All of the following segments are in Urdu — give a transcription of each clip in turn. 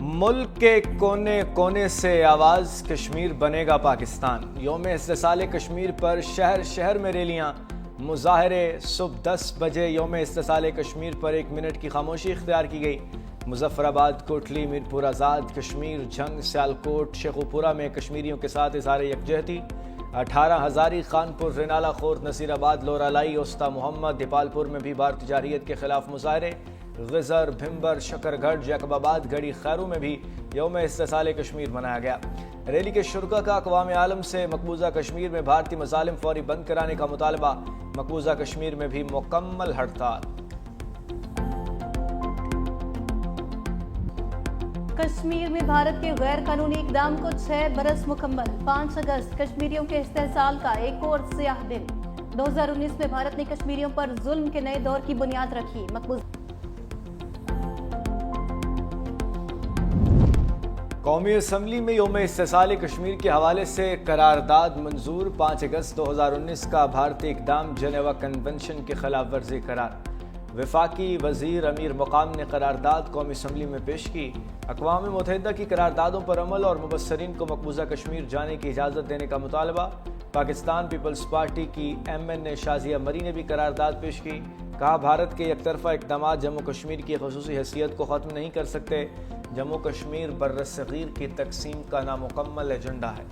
ملک کے کونے کونے سے آواز کشمیر بنے گا پاکستان۔ یوم استحصال کشمیر پر شہر شہر میں ریلیاں، مظاہرے۔ صبح 10 بجے یوم استحصال کشمیر پر 1 منٹ کی خاموشی اختیار کی گئی۔ مظفر آباد، کوٹلی، میرپور آزاد، کشمیر جنگ، سیالکوٹ، شیخوپورہ میں کشمیریوں کے ساتھ اظہار یکجہتی۔ 18 ہزاری، خانپور، رینالہ خورد، نصیر آباد، لورالائی، اوستا محمد، دیپالپور میں بھی بھارتی جارحیت کے خلاف مظاہرے۔ غزر، بھمبر، شکر گڑھ، جیکب آباد، گڑھی خیروں میں بھی یوم استحصال کشمیر منایا گیا۔ ریلی کے شرکا کا اقوام عالم سے مقبوضہ کشمیر میں بھارتی مظالم فوری بند کرانے کا مطالبہ۔ مقبوضہ کشمیر میں بھی مکمل ہڑتال۔ کشمیر میں بھارت کے غیر قانونی اقدام کو 6 برس مکمل۔ 5 اگست کشمیریوں کے استحصال کا ایک اور سیاہ دن۔ 2019 میں بھارت نے کشمیریوں پر ظلم کے نئے دور کی بنیاد رکھی۔ قومی اسمبلی میں یوم استحصال کشمیر کے حوالے سے قرارداد منظور۔ 5 اگست 2019 کا بھارتی اقدام جنیوا کنونشن کی خلاف ورزی قرار۔ وفاقی وزیر امیر مقام نے قرارداد قومی اسمبلی میں پیش کی۔ اقوام متحدہ کی قراردادوں پر عمل اور مبصرین کو مقبوضہ کشمیر جانے کی اجازت دینے کا مطالبہ۔ پاکستان پیپلز پارٹی کی MN شازیہ مری نے بھی قرارداد پیش کی۔ کہا بھارت کے یک طرفہ اقدامات جموں کشمیر کی خصوصی حیثیت کو ختم نہیں کر سکتے۔ جموں کشمیر برصغیر کی تقسیم کا نامکمل ایجنڈا ہے۔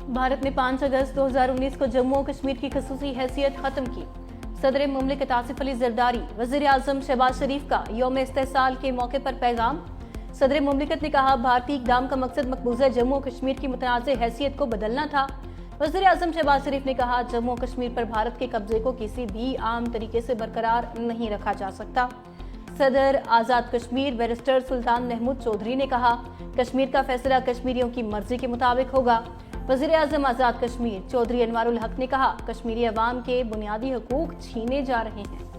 بھارت نے 5 اگست 2019 کو جموں و کشمیر کی خصوصی حیثیت ختم کی۔ صدر مملکت آصف علی زرداری، وزیر اعظم شہباز شریف کا یوم استحصال کے موقع پر پیغام۔ صدر مملکت نے کہا بھارتی اقدام کا مقصد مقبوضہ جموں و کشمیر کی متنازع حیثیت کو بدلنا تھا۔ وزیر اعظم شہباز شریف نے کہا جموں و کشمیر پر بھارت کے قبضے کو کسی بھی عام طریقے سے برقرار نہیں رکھا جا سکتا۔ صدر آزاد کشمیر بیرسٹر سلطان محمود چودھری نے کہا کشمیر کا فیصلہ کشمیریوں کی مرضی کے مطابق ہوگا۔ وزیر اعظم آزاد کشمیر چودھری انوار الحق نے کہا کشمیری عوام کے بنیادی حقوق چھینے جا رہے ہیں۔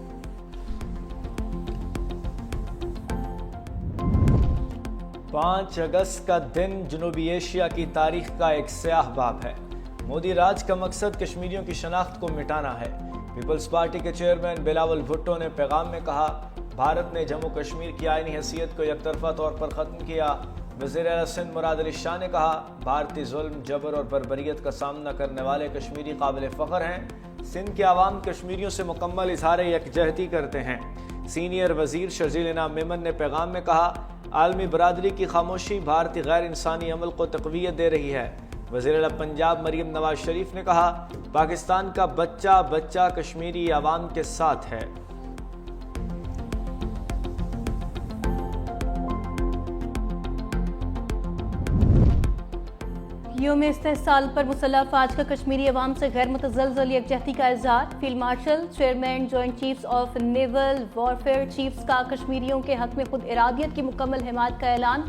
5 اگست کا دن جنوبی ایشیا کی تاریخ کا ایک سیاہ باب ہے۔ مودی راج کا مقصد کشمیریوں کی شناخت کو مٹانا ہے۔ پیپلز پارٹی کے چیئرمین بلاول بھٹو نے پیغام میں کہا بھارت نے جموں کشمیر کی آئینی حیثیت کو یک طرفہ طور پر ختم کیا۔ وزیر اعلیٰ سندھ مراد علی شاہ نے کہا بھارتی ظلم، جبر اور بربریت کا سامنا کرنے والے کشمیری قابل فخر ہیں۔ سندھ کے عوام کشمیریوں سے مکمل اظہار یکجہتی کرتے ہیں۔ سینئر وزیر شرجیل انعام میمن نے پیغام میں کہا عالمی برادری کی خاموشی بھارتی غیر انسانی عمل کو تقویت دے رہی ہے۔ وزیر اعلیٰ پنجاب مریم نواز شریف نے کہا پاکستان کا بچہ بچہ کشمیری عوام کے ساتھ ہے۔ یوم استحصال پر مسلح افواج کا کشمیری عوام سے غیر متزلزل یکجہتی کا اظہار۔ Field marshal, chairman joint chiefs of naval warfare chiefs کا کشمیریوں کے حق میں خود ارادیت کی مکمل حمایت کا اعلان۔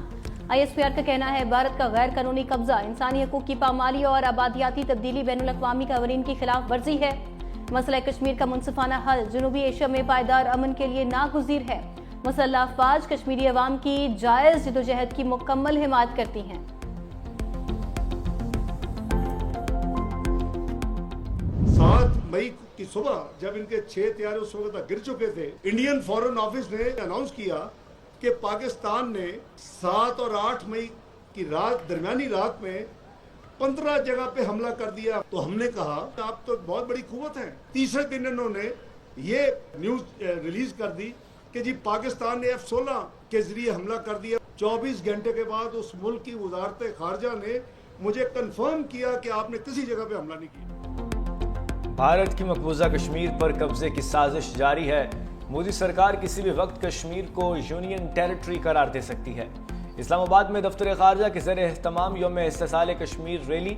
ISPR کا کہنا ہے بھارت کا غیر قانونی قبضہ انسانی حقوق کی پامالی اور آبادیاتی تبدیلی بین الاقوامی قوانین کی خلاف ورزی ہے۔ مسئلہ کشمیر کا منصفانہ حل جنوبی ایشیا میں پائیدار امن کے لیے ناگزیر ہے۔ مسلح افواج کشمیری عوام کی جائز جدوجہد کی مکمل حمایت کرتی ہیں۔ 7 مئی کی صبح جب ان کے 6 طیارے اس وقت گر چکے تھے، انڈین فورن آفس نے اناؤنس کیا کہ پاکستان نے 7 اور 8 مئی کی رات درمیانی رات میں 15 جگہ پہ حملہ کر دیا۔ تو ہم نے کہا آپ تو بہت بڑی قوت ہیں۔ تیسرے دن انہوں نے یہ نیوز ریلیز کر دی کہ جی پاکستان نے F-16 کے ذریعے حملہ کر دیا۔ 24 گھنٹے کے بعد اس ملک کی وزارت خارجہ نے مجھے کنفرم کیا کہ آپ نے کسی جگہ پہ حملہ نہیں کیا۔ بھارت کی مقبوضہ کشمیر پر قبضے کی سازش جاری ہے۔ مودی سرکار کسی بھی وقت کشمیر کو یونین ٹیریٹری قرار دے سکتی ہے۔ اسلام آباد میں دفتر خارجہ کے زیر اہتمام یوم استحصال کشمیر ریلی۔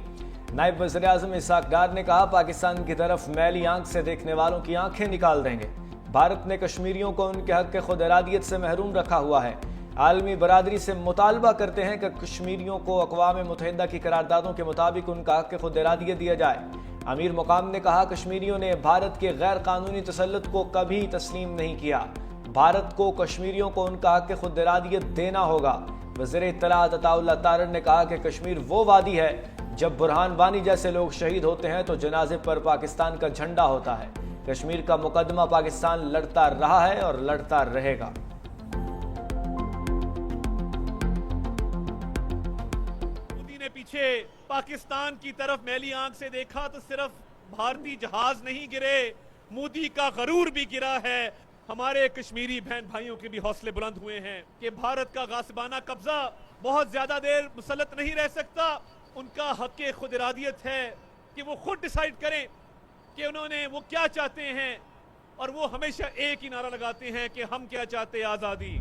نائب وزیر اعظم اسحاق ڈار نے کہا پاکستان کی طرف میلی آنکھ سے دیکھنے والوں کی آنکھیں نکال دیں گے۔ بھارت نے کشمیریوں کو ان کے حق کے خود ارادیت سے محروم رکھا ہوا ہے۔ عالمی برادری سے مطالبہ کرتے ہیں کہ کشمیریوں کو اقوام متحدہ کی قراردادوں کے مطابق ان کا حق خود ارادیت دیا جائے۔ امیر مقام نے کہا کشمیریوں نے بھارت کے غیر قانونی تسلط کو کبھی تسلیم نہیں کیا۔ بھارت کو کشمیریوں کو ان کا حق خود ارادیت دینا ہوگا۔ وزیر اطلاعات عطا اللہ تارڑ نے کہا کہ کشمیر وہ وادی ہے جب برہان وانی جیسے لوگ شہید ہوتے ہیں تو جنازے پر پاکستان کا جھنڈا ہوتا ہے۔ کشمیر کا مقدمہ پاکستان لڑتا رہا ہے اور لڑتا رہے گا۔ مودی نے پیچھے پاکستان کی طرف میلی آنکھ سے دیکھا تو صرف بھارتی جہاز نہیں گرے، مودی کا غرور بھی گرا ہے۔ ہمارے کشمیری بہن بھائیوں کے بھی حوصلے بلند ہوئے ہیں کہ بھارت کا غاصبانہ قبضہ بہت زیادہ دیر مسلط نہیں رہ سکتا۔ ان کا حق خود ارادیت ہے کہ وہ خود ڈیسائیڈ کریں کہ انہوں نے وہ کیا چاہتے ہیں، اور وہ ہمیشہ ایک ہی نعرہ لگاتے ہیں کہ ہم کیا چاہتے ہیں، آزادی۔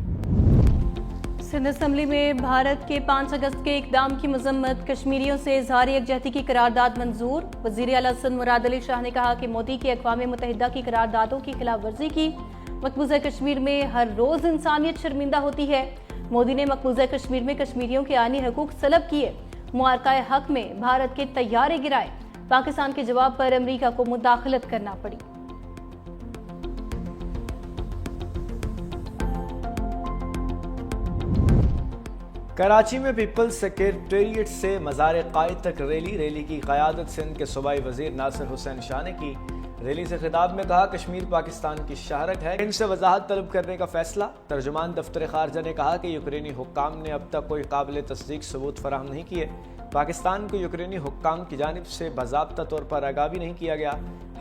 سندھ اسمبلی میں بھارت کے 5 اگست کے اقدام کی مذمت، کشمیریوں سے اظہار یکجہتی کی قرارداد منظور۔ وزیر اعلیٰ سندھ مراد علی شاہ نے کہا کہ مودی کی اقوام متحدہ کی قراردادوں کی خلاف ورزی کی۔ مقبوضہ کشمیر میں ہر روز انسانیت شرمندہ ہوتی ہے۔ مودی نے مقبوضہ کشمیر میں کشمیریوں کے آئینی حقوق سلب کیے، معرکہ حق میں بھارت کے طیارے گرائے، پاکستان کے جواب پر امریکہ کو مداخلت کرنا پڑی۔ کراچی میں پیپلز سیکریٹریٹ سے مزار قائد تک ریلی کی قیادت سندھ کے صوبائی وزیر ناصر حسین شاہ نے کی۔ ریلی سے خطاب میں کہا کشمیر پاکستان کی شہرت ہے، ان سے وضاحت طلب کرنے کا فیصلہ۔ ترجمان دفتر خارجہ نے کہا کہ یوکرینی حکام نے اب تک کوئی قابل تصدیق ثبوت فراہم نہیں کیے۔ پاکستان کو یوکرینی حکام کی جانب سے باضابطہ طور پر آگاہ بھی نہیں کیا گیا۔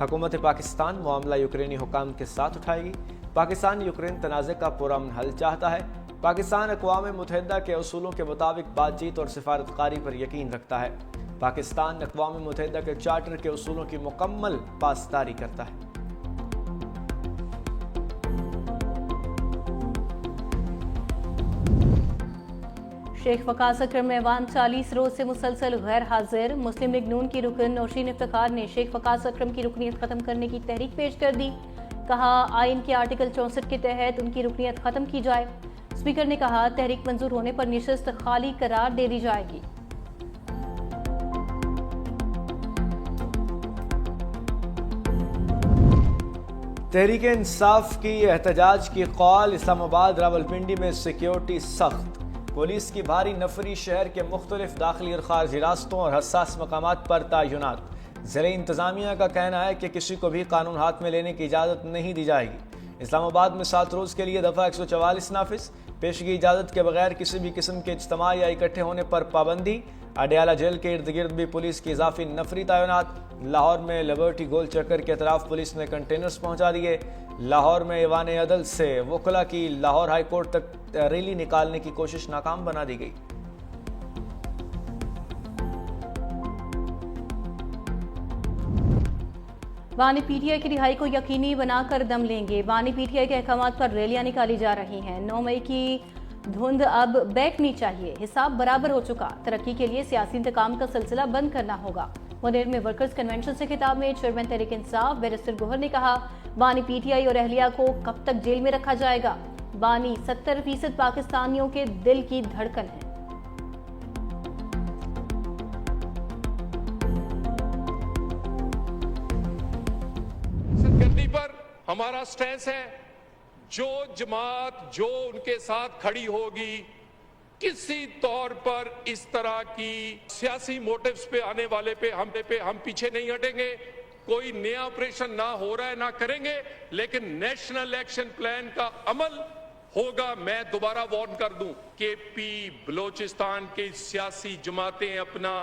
حکومت پاکستان معاملہ یوکرینی حکام کے ساتھ اٹھائے گی۔ پاکستان یوکرین تنازع کا پرامن حل چاہتا ہے۔ پاکستان اقوام متحدہ کے اصولوں کے مطابق بات چیت اور سفارتکاری پر یقین رکھتا ہے۔ پاکستان اقوام متحدہ کے چارٹر کے اصولوں کی مکمل پاسداری کرتا ہے۔ شیخ وقاص اکرم ایوان 40 روز سے مسلسل غیر حاضر۔ مسلم لیگ نون کی رکن نوشین افتخار نے شیخ وقاص اکرم کی رکنیت ختم کرنے کی تحریک پیش کر دی۔ کہا آئین کے آرٹیکل 64 کے تحت ان کی رکنیت ختم کی جائے۔ اسپیکر نے کہا تحریک منظور ہونے پر نشست خالی قرار دے دی جائے گی۔ تحریک انصاف کی احتجاج کی قول۔ اسلام آباد راولپنڈی میں سیکیورٹی سخت، پولیس کی بھاری نفری، شہر کے مختلف داخلی اور خارجی راستوں اور حساس مقامات پر تعینات۔ ضلعی انتظامیہ کا کہنا ہے کہ کسی کو بھی قانون ہاتھ میں لینے کی اجازت نہیں دی جائے گی۔ اسلام آباد میں 7 روز کے لیے دفعہ 144 نافذ، پیشگی اجازت کے بغیر کسی بھی قسم کے اجتماع یا اکٹھے ہونے پر پابندی۔ اڈیالہ جیل کے ارد گرد بھی پولیس کی اضافی نفری تعینات۔ لاہور میں لبرٹی گول چکر کے اطراف پولیس نے کنٹینرز پہنچا دیے۔ لاہور میں ایوان عدل سے وکلا کی لاہور ہائی کورٹ تک ریلی نکالنے کی کوشش ناکام بنا دی گئی۔ بانی پی ٹی آئی کی رہائی کو یقینی بنا کر دم لیں گے۔ بانی پی ٹی آئی کے احکامات پر ریلیاں نکالی جا رہی ہیں۔ 9 مئی کی دھند اب بیٹھنی چاہیے، حساب برابر ہو چکا، ترقی کے لیے سیاسی انتقام کا سلسلہ بند کرنا ہوگا۔ منیر میں ورکرز کنونشن سے خطاب میں چیئرمین تحریک انصاف بیرسٹر گوہر نے کہا بانی پی ٹی آئی اور اہلیہ کو کب تک جیل میں رکھا جائے گا؟ بانی 70% پاکستانیوں کے دل کی دھڑکن ہے۔ گردی پر ہمارا سٹینس ہے، جو جماعت جو ان کے ساتھ کھڑی ہوگی کسی طور پر اس طرح کی سیاسی موٹیوز پہ آنے والے پہ ہم پیچھے نہیں ہٹیں گے۔ کوئی نیا آپریشن نہ ہو رہا ہے نہ کریں گے، لیکن نیشنل ایکشن پلان کا عمل ہوگا۔ میں دوبارہ وارن کر دوں کہ بلوچستان کی سیاسی جماعتیں اپنا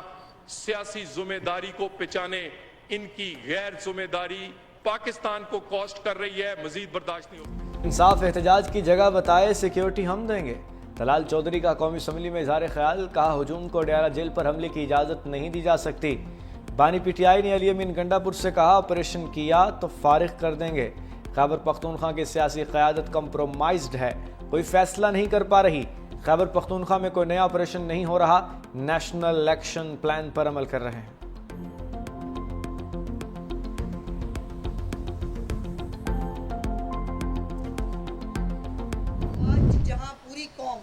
سیاسی ذمہ داری کو پہچانے، ان کی غیر ذمہ داری پاکستان کو کاسٹ کر رہی ہے، مزید برداشت نہیں ہوگی۔ انصاف احتجاج کی جگہ بتائے سیکیورٹی ہم دیں گے۔ طلال چودھری کا قومی اسمبلی میں اظہار خیال، کہا ہجوم کو اڈیالہ جیل پر حملے کی اجازت نہیں دی جا سکتی۔ بانی پی ٹی آئی نے علی امین گنڈا پور سے کہا آپریشن کیا تو فارغ کر دیں گے۔ خیبر پختونخوا کی سیاسی قیادت کمپرومائزڈ ہے، کوئی فیصلہ نہیں کر پا رہی۔ خیبر پختونخوا میں کوئی نیا آپریشن نہیں ہو رہا، نیشنل ایکشن پلان پر عمل کر رہے ہیں۔ جہاں پوری قوم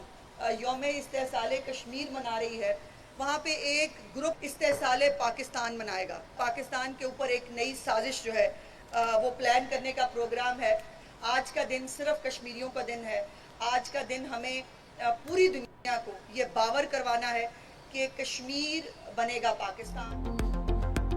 یوم استحصال کشمیر منا رہی ہے، وہاں پہ ایک گروپ استحصال پاکستان منائے گا۔ پاکستان کے اوپر ایک نئی سازش جو ہے وہ پلان کرنے کا پروگرام ہے۔ آج کا دن صرف کشمیریوں کا دن ہے۔ آج کا دن ہمیں پوری دنیا کو یہ باور کروانا ہے کہ کشمیر بنے گا پاکستان۔